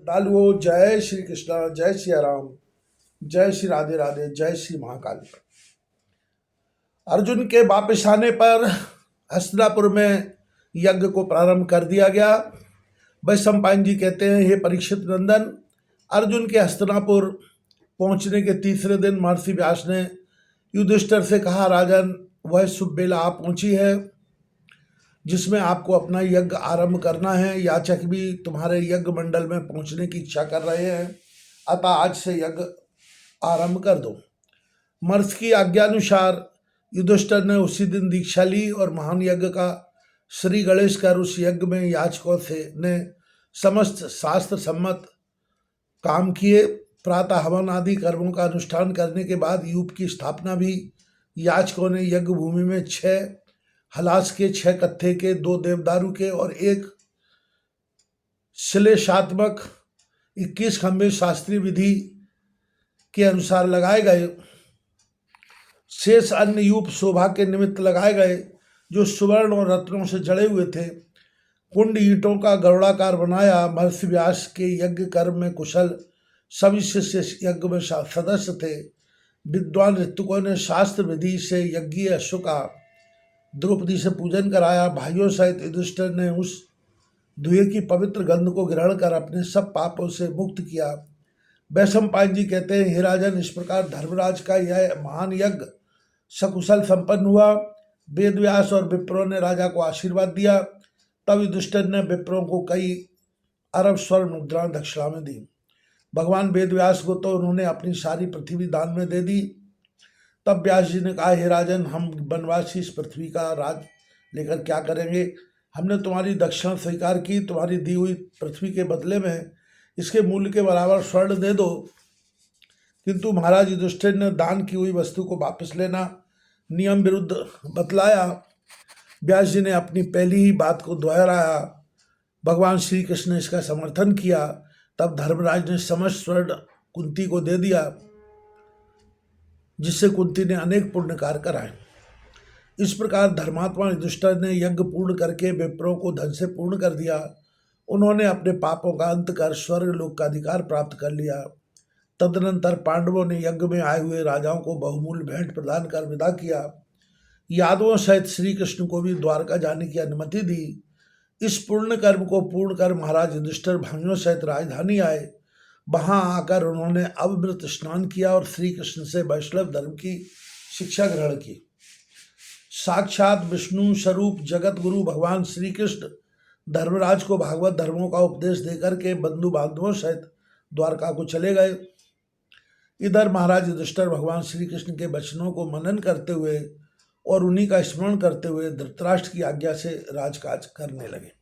डालुओ जय श्री कृष्णा, जय श्री राम, जय श्री राधे राधे, जय श्री महाकाल। अर्जुन के वापस आने पर हस्तिनापुर में यज्ञ को प्रारंभ कर दिया गया। वैशंपायन जी कहते हैं, हे परीक्षित नंदन, अर्जुन के हस्तिनापुर पहुंचने के तीसरे दिन महर्षि व्यास ने युधिष्ठिर से कहा, राजन, वह शुभ बेला आ पहुंची है जिसमें आपको अपना यज्ञ आरंभ करना है। याचक भी तुम्हारे यज्ञ मंडल में पहुंचने की इच्छा कर रहे हैं, अतः आज से यज्ञ आरंभ कर दो। महर्षि की आज्ञानुसार युधिष्ठिर ने उसी दिन दीक्षा ली और महान यज्ञ का श्री गणेश कर उस यज्ञ में याचकों से ने समस्त शास्त्र सम्मत काम किए। प्रातः हवन आदि कर्मों का अनुष्ठान करने के बाद यूप की स्थापना भी याचकों ने यज्ञ भूमि में 6 हलास के, 6 कत्थे के, 2 देवदारू के और 1 श्लेषात्मक 21 खंभे शास्त्रीय विधि के अनुसार लगाए गए। शेष अन्य यूप शोभा के निमित्त लगाए गए जो सुवर्ण और रत्नों से जड़े हुए थे। कुंड ईंटों का गरुड़ाकार बनाया। महर्षि व्यास के यज्ञ कर्म में कुशल सभी शिष्य यज्ञ में सदस्य थे। विद्वान ऋतुकों ने शास्त्र विधि से यज्ञीय अश्व का द्रौपदी से पूजन कराया। भाइयों सहित युधिष्ठिर ने उस धुएं की पवित्र गंध को ग्रहण कर अपने सब पापों से मुक्त किया। वैशंपायन जी कहते हैं, हे राजन, इस प्रकार धर्मराज का यह महान यज्ञ सकुशल संपन्न हुआ। वेदव्यास और विप्रों ने राजा को आशीर्वाद दिया। तब युधिष्ठिर ने विप्रों को कई अरब स्वर्ण मुद्रा दक्षिणा में दी। भगवान वेदव्यास को तो उन्होंने अपनी सारी पृथ्वी दान में दे दी। तब व्यास जी ने कहा, हे राजन, हम वनवासी इस पृथ्वी का राज लेकर क्या करेंगे? हमने तुम्हारी दक्षिणा स्वीकार की, तुम्हारी दी हुई पृथ्वी के बदले में इसके मूल्य के बराबर स्वर्ण दे दो। किंतु महाराज युधिष्ठिर ने दान की हुई वस्तु को वापस लेना नियम विरुद्ध बतलाया। व्यास जी ने अपनी पहली ही बात को दोहराया। भगवान श्री कृष्ण ने इसका समर्थन किया। तब धर्मराज ने समस्त स्वर्ण कुंती को दे दिया, जिससे कुंती ने अनेक पुण्य कार्य कराए। इस प्रकार धर्मात्मा युधिष्ठिर ने यज्ञ पूर्ण करके विप्रों को धन से पूर्ण कर दिया। उन्होंने अपने पापों का अंत कर स्वर्ग लोक का अधिकार प्राप्त कर लिया। तदनंतर पांडवों ने यज्ञ में आए हुए राजाओं को बहुमूल्य भेंट प्रदान कर विदा किया। यादवों सहित श्री कृष्ण को भी द्वारका जाने की अनुमति दी। इस पुण्य कर्म को पूर्ण कर महाराज युधिष्ठिर भाइयों सहित राजधानी आए। वहां आकर उन्होंने अमृत स्नान किया और श्री कृष्ण से वैष्णव धर्म की शिक्षा ग्रहण की। साक्षात विष्णु स्वरूप जगत गुरु भगवान श्री कृष्ण धर्मराज को भागवत धर्मों का उपदेश देकर के बंधु बांधवों सहित द्वारका को चले गए। इधर महाराज युधिष्ठिर भगवान श्री कृष्ण के वचनों को मनन करते हुए और उन्हीं का स्मरण करते हुए धृतराष्ट्र की आज्ञा से राजकाज करने लगे।